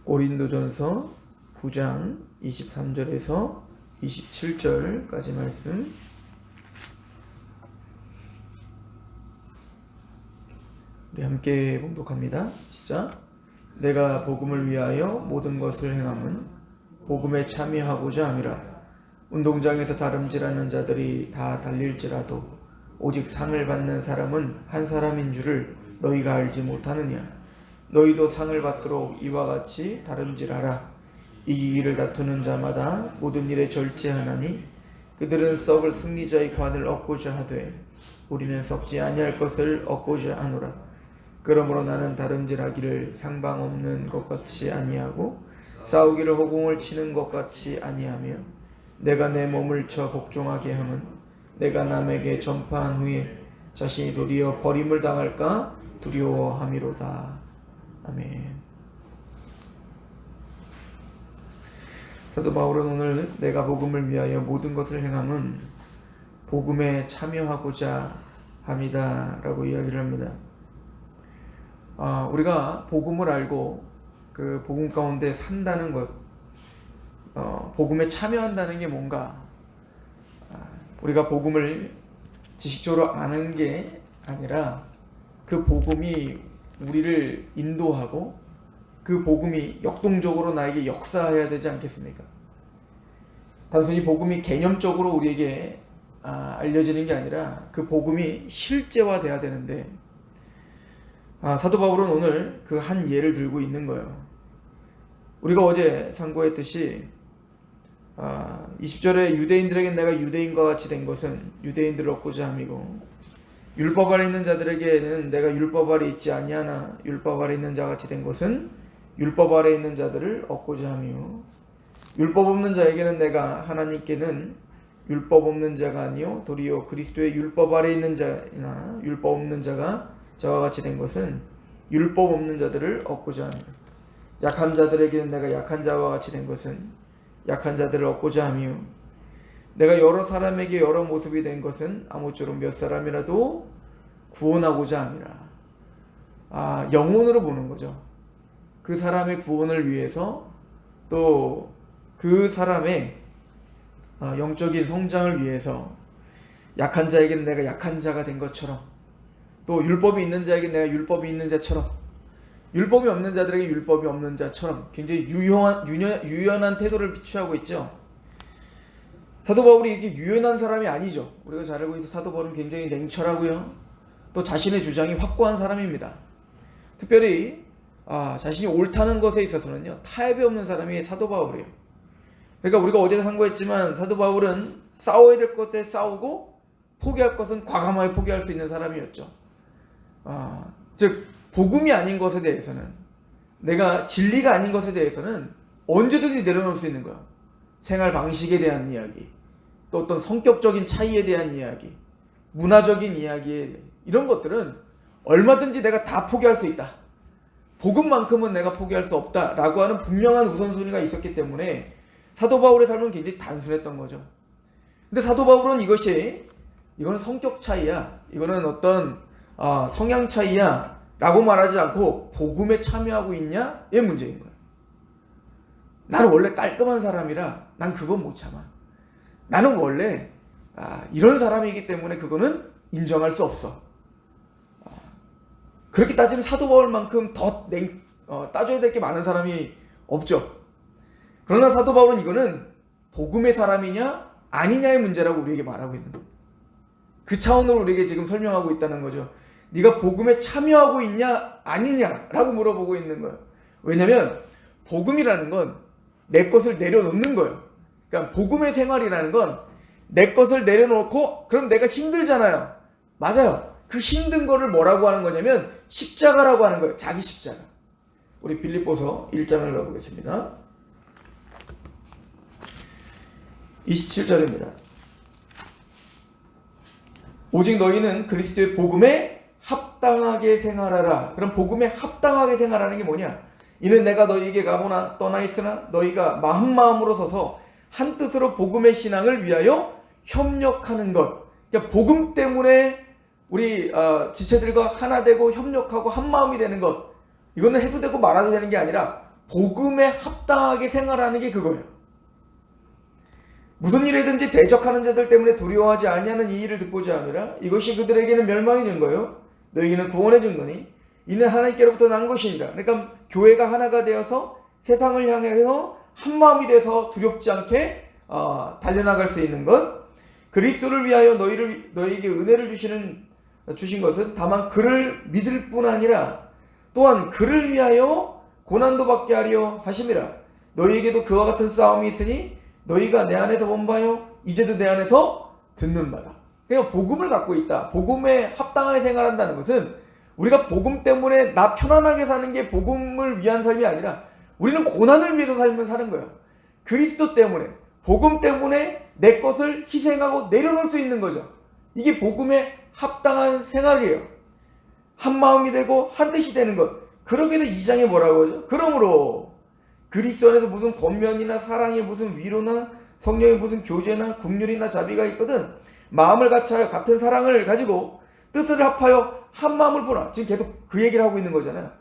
고린도전서 9장 23절에서 27절까지 말씀. 우리 함께 봉독합니다. 시작. 내가 복음을 위하여 모든 것을 행함은 복음에 참여하고자 함이라. 운동장에서 다름질하는 자들이 다 달릴지라도 오직 상을 받는 사람은 한 사람인 줄을 너희가 알지 못하느냐. 너희도 상을 받도록 이와 같이 다름질하라. 이기기를 다투는 자마다 모든 일에 절제하나니 그들은 썩을 승리자의 관을 얻고자 하되 우리는 썩지 아니할 것을 얻고자 하노라. 그러므로 나는 다름질하기를 향방 없는 것 같이 아니하고 싸우기를 호공을 치는 것 같이 아니하며 내가 내 몸을 쳐 복종하게 함은 내가 남에게 전파한 후에 자신이 도리어 버림을 당할까 두려워함이로다. 아멘. 사도 바울은 오늘 내가 복음을 위하여 모든 것을 행함은 복음에 참여하고자 합니다 라고 이야기를 합니다. 우리가 복음을 알고 그 복음 가운데 산다는 것, 복음에 참여한다는 게 뭔가, 우리가 복음을 지식적으로 아는 게 아니라 그 복음이 우리를 인도하고 그 복음이 역동적으로 나에게 역사해야 되지 않겠습니까? 단순히 복음이 개념적으로 우리에게 알려지는 게 아니라 그 복음이 실제화돼야 되는데, 사도 바울은 오늘 그 한 예를 들고 있는 거예요. 우리가 어제 상고했듯이 20절에 유대인들에게 내가 유대인과 같이 된 것은 유대인들을 얻고자 함이고 율법 아래 있는 자들에게는 내가 율법 아래 있지 아니하나 율법 아래 있는 자같이 된 것은 율법 아래 있는 자들을 얻고자 함이요 율법 없는 자에게는 내가 하나님께는 율법 없는 자가 아니요 도리어 그리스도의 율법 아래 있는 자나 율법 없는 자가 저와 같이 된 것은 율법 없는 자들을 얻고자 하며 약한 자들에게는 내가 약한 자와 같이 된 것은 약한 자들을 얻고자 하며 내가 여러 사람에게 여러 모습이 된 것은 아무쪼록 몇 사람이라도 구원하고자 함이라. 영혼으로 보는 거죠. 그 사람의 구원을 위해서 또 그 사람의 영적인 성장을 위해서 약한 자에게는 내가 약한 자가 된 것처럼 또 율법이 있는 자에게 내가 율법이 있는 자처럼 율법이 없는 자들에게 율법이 없는 자처럼 굉장히 유연한 태도를 취하고 있죠. 사도 바울이 이렇게 유연한 사람이 아니죠. 우리가 잘 알고 있는 사도 바울은 굉장히 냉철하고요. 또 자신의 주장이 확고한 사람입니다. 특별히 자신이 옳다는 것에 있어서는요. 타협이 없는 사람이 사도 바울이에요. 그러니까 우리가 어제 상고했지만 사도 바울은 싸워야 될 것에 싸우고 포기할 것은 과감하게 포기할 수 있는 사람이었죠. 즉 복음이 아닌 것에 대해서는 내가 진리가 아닌 것에 대해서는 언제든지 내려놓을 수 있는 거야. 생활 방식에 대한 이야기, 또 어떤 성격적인 차이에 대한 이야기, 문화적인 이야기, 이런 것들은 얼마든지 내가 다 포기할 수 있다. 복음만큼은 내가 포기할 수 없다라고 하는 분명한 우선순위가 있었기 때문에 사도 바울의 삶은 굉장히 단순했던 거죠. 근데 사도 바울은 이거는 성격 차이야, 이거는 어떤 성향 차이야 라고 말하지 않고 복음에 참여하고 있냐의 문제인 거예요. 나는 원래 깔끔한 사람이라 난 그건 못 참아. 나는 원래 이런 사람이기 때문에 그거는 인정할 수 없어. 그렇게 따지면 사도 바울만큼 더 따져야 될 게 많은 사람이 없죠. 그러나 사도 바울은 이거는 복음의 사람이냐 아니냐의 문제라고 우리에게 말하고 있는 거예요. 그 차원으로 우리에게 지금 설명하고 있다는 거죠. 네가 복음에 참여하고 있냐 아니냐라고 물어보고 있는 거예요. 왜냐하면 복음이라는 건 내 것을 내려놓는 거예요. 그러니까 복음의 생활이라는 건 내 것을 내려놓고 그럼 내가 힘들잖아요. 맞아요. 그 힘든 거를 뭐라고 하는 거냐면 십자가라고 하는 거예요. 자기 십자가. 우리 빌립보서 1장을 가보겠습니다. 27절입니다. 오직 너희는 그리스도의 복음에 합당하게 생활하라. 그럼 복음에 합당하게 생활하는 게 뭐냐? 이는 내가 너희에게 가보나 떠나 있으나 너희가 마음으로 서서 한 뜻으로 복음의 신앙을 위하여 협력하는 것. 그러니까 복음 때문에 우리 지체들과 하나 되고 협력하고 한 마음이 되는 것. 이거는 해도 되고 말아도 되는 게 아니라 복음에 합당하게 생활하는 게 그거예요. 무슨 일이든지 대적하는 자들 때문에 두려워하지 아니하는 이 일을 듣고자 함이라. 이것이 그들에게는 멸망이 준 거요 너희에게는 구원의 증거니 이는 하나님께로부터 난 것이니라. 그러니까 교회가 하나가 되어서 세상을 향해서 한 마음이 돼서 두렵지 않게 달려나갈 수 있는 것. 그리스도를 위하여 너희에게 은혜를 주신 것은 다만 그를 믿을 뿐 아니라 또한 그를 위하여 고난도 받게 하려 하심이라. 너희에게도 그와 같은 싸움이 있으니 너희가 내 안에서 본 바요 이제도 내 안에서 듣는 바다. 그러니까 복음을 갖고 있다. 복음에 합당하게 생활한다는 것은 우리가 복음 때문에 나 편안하게 사는 게 복음을 위한 삶이 아니라 우리는 고난을 위해서 사는 거예요. 그리스도 때문에, 복음 때문에 내 것을 희생하고 내려놓을 수 있는 거죠. 이게 복음에 합당한 생활이에요. 한 마음이 되고 한 뜻이 되는 것. 그러기 위해서 2장에 뭐라고 하죠? 그러므로 그리스도 안에서 무슨 권면이나 사랑에 무슨 위로나 성령의 무슨 교제나 긍휼이나 자비가 있거든 마음을 같이하여 같은 사랑을 가지고 뜻을 합하여 한 마음을 보라. 지금 계속 그 얘기를 하고 있는 거잖아요.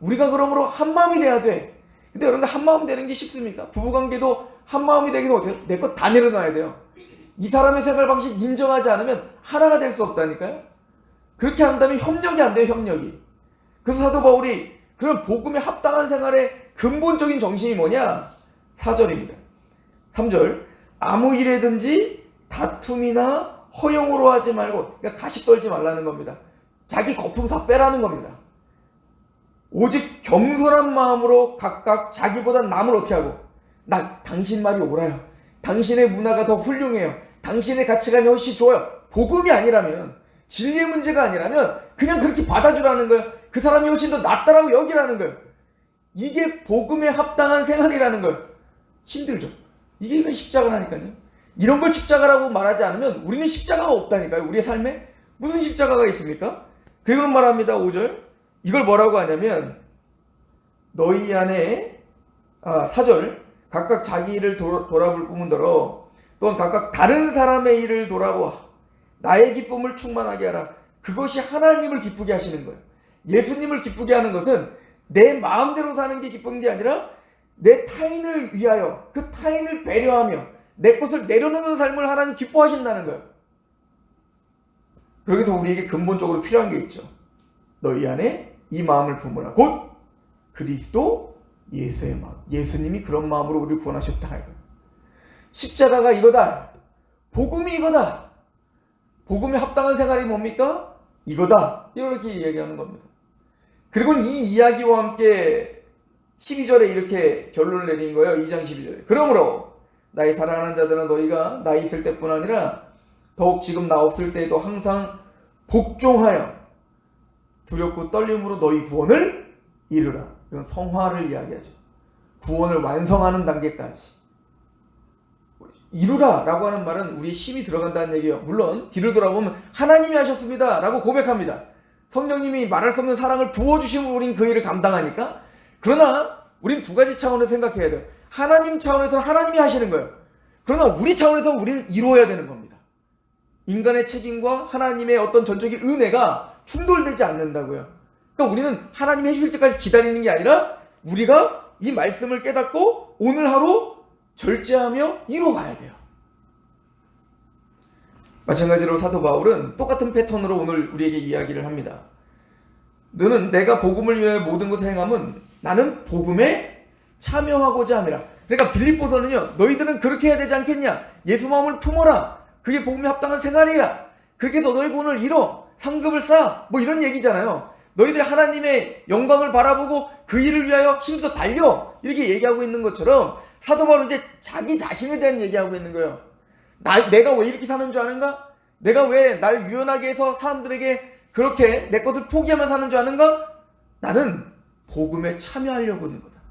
우리가 그러므로 한 마음이 돼야 돼. 근데 여러분들 한 마음 되는 게 쉽습니까? 부부관계도 한 마음이 되기 위해서 어떻게 내 것 다 내려놔야 돼요. 이 사람의 생활 방식 인정하지 않으면 하나가 될 수 없다니까요. 그렇게 한다면 협력이 안 돼요. 협력이. 그래서 사도 바울이 그런 복음에 합당한 생활의 근본적인 정신이 뭐냐? 4절입니다. 3절 아무 일에든지 다툼이나 허용으로 하지 말고, 그러니까 가식 떨지 말라는 겁니다. 자기 거품 다 빼라는 겁니다. 오직 겸손한 마음으로 각각 자기보다 남을 어떻게 하고, 당신 말이 옳아요. 당신의 문화가 더 훌륭해요. 당신의 가치관이 훨씬 좋아요. 복음이 아니라면, 진리의 문제가 아니라면 그냥 그렇게 받아주라는 거예요. 그 사람이 훨씬 더 낫다라고 여기라는 거예요. 이게 복음에 합당한 생활이라는 거예요. 힘들죠. 이게 십자가라니까요. 이런 걸 십자가라고 말하지 않으면 우리는 십자가가 없다니까요. 우리의 삶에 무슨 십자가가 있습니까? 그리고 말합니다. 5절 이걸 뭐라고 하냐면 너희 안에 4절 각각 자기 일을 돌아볼 뿐더러 또한 각각 다른 사람의 일을 돌아보아 나의 기쁨을 충만하게 하라. 그것이 하나님을 기쁘게 하시는 거예요. 예수님을 기쁘게 하는 것은 내 마음대로 사는 게 기쁜 게 아니라 내 타인을 위하여 그 타인을 배려하며 내 것을 내려놓는 삶을 하나님 기뻐하신다는 거예요. 그래서 우리에게 근본적으로 필요한 게 있죠. 너희 안에 이 마음을 품으라. 곧 그리스도 예수의 마음. 예수님이 그런 마음으로 우리를 구원하셨다. 십자가가 이거다. 복음이 이거다. 복음에 합당한 생활이 뭡니까? 이거다. 이렇게 얘기하는 겁니다. 그리고 이 이야기와 함께 12절에 이렇게 결론을 내린 거예요. 2장 12절에. 그러므로 나의 사랑하는 자들아 너희가 나 있을 때뿐 아니라 더욱 지금 나 없을 때에도 항상 복종하여 두렵고 떨림으로 너희 구원을 이루라. 이건 성화를 이야기하죠. 구원을 완성하는 단계까지. 이루라 라고 하는 말은 우리의 힘이 들어간다는 얘기예요. 물론 뒤를 돌아보면 하나님이 하셨습니다 라고 고백합니다. 성령님이 말할 수 없는 사랑을 부어주시면 우린 그 일을 감당하니까. 그러나 우린 두 가지 차원에서 생각해야 돼요. 하나님 차원에서는 하나님이 하시는 거예요. 그러나 우리 차원에서는 우리는 이루어야 되는 겁니다. 인간의 책임과 하나님의 어떤 전적인 은혜가 충돌되지 않는다고요. 그러니까 우리는 하나님이 해주실 때까지 기다리는 게 아니라 우리가 이 말씀을 깨닫고 오늘 하루 절제하며 이루어가야 돼요. 마찬가지로 사도 바울은 똑같은 패턴으로 오늘 우리에게 이야기를 합니다. 너는 내가 복음을 위해 모든 것을 행함은 나는 복음에 참여하고자 함이라. 그러니까 빌립보서는요, 너희들은 그렇게 해야 되지 않겠냐? 예수 마음을 품어라. 그게 복음에 합당한 생활이야. 그렇게 해서 너희 구원을 이뤄. 상급을 쌓아. 뭐 이런 얘기잖아요. 너희들이 하나님의 영광을 바라보고 그 일을 위하여 힘써 달려. 이렇게 얘기하고 있는 것처럼 사도 바울은 이제 자기 자신에 대한 얘기하고 있는 거예요. 내가 왜 이렇게 사는 줄 아는가? 내가 왜 날 유연하게 해서 사람들에게 그렇게 내 것을 포기하며 사는 줄 아는가? 나는 복음에 참여하려고 하는 거다.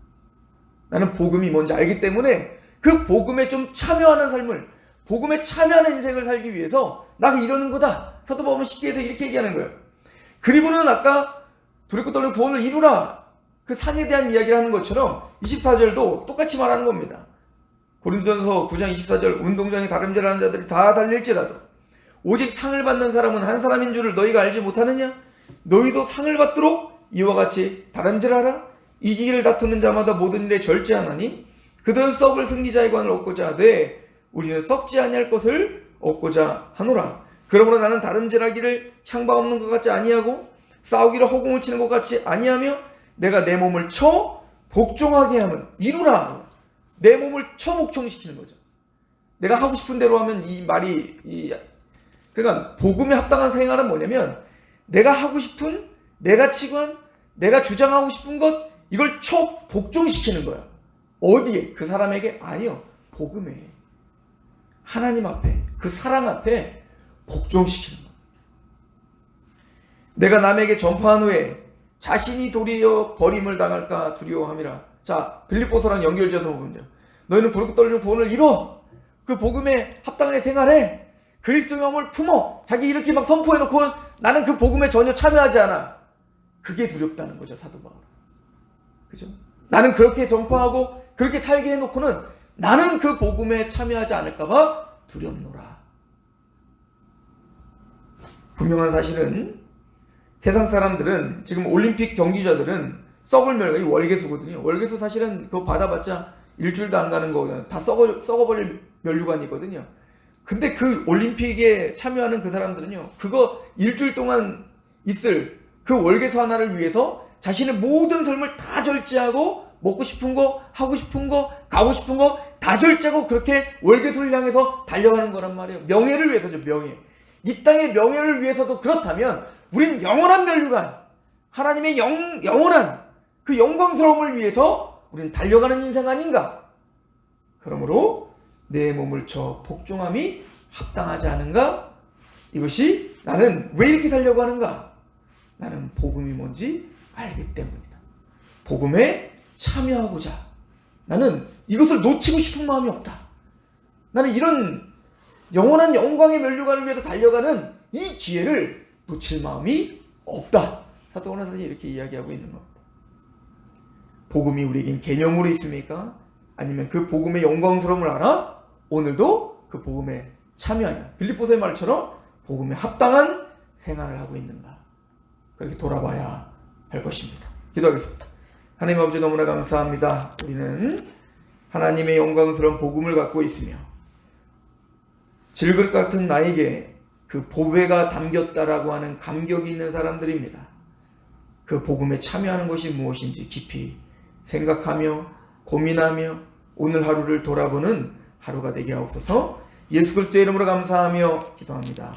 나는 복음이 뭔지 알기 때문에 그 복음에 좀 참여하는 삶을, 복음에 참여하는 인생을 살기 위해서 나가 이러는 거다. 사도 바울은 쉽게 해서 이렇게 얘기하는 거예요. 그리고는 아까 두렵고 떨리는 구원을 이루라. 그 상에 대한 이야기를 하는 것처럼 24절도 똑같이 말하는 겁니다. 고린도전서 9장 24절 운동장에 다름질하는 자들이 다 달릴지라도 오직 상을 받는 사람은 한 사람인 줄을 너희가 알지 못하느냐? 너희도 상을 받도록 이와 같이 다름질하라. 이 길을 다투는 자마다 모든 일에 절제하나니 그들은 썩을 승리자의 관을 얻고자 하되 우리는 썩지 아니할 것을 얻고자 하노라. 그러므로 나는 다름질하기를 향방 없는 것 같지 아니하고 싸우기를 허공을 치는 것 같이 아니하며 내가 내 몸을 쳐 복종하게 하면 이루라. 내 몸을 쳐 복종시키는 거죠. 내가 하고 싶은 대로 하면 이 말이 그러니까 복음에 합당한 생활은 뭐냐면 내가 하고 싶은 내가 치관 내가 주장하고 싶은 것 이걸 쳐 복종시키는 거야. 어디에? 그 사람에게? 아니요. 복음에. 하나님 앞에 그 사랑 앞에 복종시키는 거야. 내가 남에게 전파한 후에 자신이 도리어 버림을 당할까 두려워함이라. 자, 빌립보서랑 연결지어서 보면 너희는 부르고 떨리는 구원을 이뤄. 그 복음에 합당하게 생활해. 그리스도의 마음을 품어. 자기 이렇게 막 선포해놓고는 나는 그 복음에 전혀 참여하지 않아. 그게 두렵다는 거죠, 사도 바울은. 그죠? 나는 그렇게 전파하고 그렇게 살게 해놓고는 나는 그 복음에 참여하지 않을까봐 두렵노라. 분명한 사실은 세상 사람들은 지금 올림픽 경기자들은 썩을 멸가 월계수거든요. 월계수 사실은 그거 받아봤자 일주일도 안 가는 거거든요. 다 썩어버릴 멸류관이거든요. 근데 그 올림픽에 참여하는 그 사람들은요, 그거 일주일 동안 있을 그 월계수 하나를 위해서 자신의 모든 삶을 다 절제하고 먹고 싶은 거, 하고 싶은 거, 가고 싶은 거 다 절제하고 그렇게 월계수를 향해서 달려가는 거란 말이에요. 명예를 위해서죠, 명예. 이 땅의 명예를 위해서도 그렇다면 우린 영원한 멸류관, 하나님의 영원한 그 영광스러움을 위해서 우린 달려가는 인생 아닌가? 그러므로 내 몸을 쳐 복종함이 합당하지 않은가? 이것이 나는 왜 이렇게 살려고 하는가? 나는 복음이 뭔지 알기 때문이다. 복음에 참여하고자 나는 이것을 놓치고 싶은 마음이 없다. 나는 이런 영원한 영광의 멸류관을 위해서 달려가는 이 기회를 놓칠 마음이 없다. 사도 바울은 이렇게 이야기하고 있는 겁니다. 복음이 우리에겐 개념으로 있습니까? 아니면 그 복음의 영광스러움을 알아? 오늘도 그 복음에 참여하냐? 빌립보서의 말처럼 복음에 합당한 생활을 하고 있는가? 그렇게 돌아봐야 할 것입니다. 기도하겠습니다. 하나님 아버지 너무나 감사합니다. 우리는 하나님의 영광스러운 복음을 갖고 있으며 질그릇 같은 나에게 그 보배가 담겼다라고 하는 감격이 있는 사람들입니다. 그 복음에 참여하는 것이 무엇인지 깊이 생각하며 고민하며 오늘 하루를 돌아보는 하루가 되게 하옵소서. 예수 그리스도의 이름으로 감사하며 기도합니다.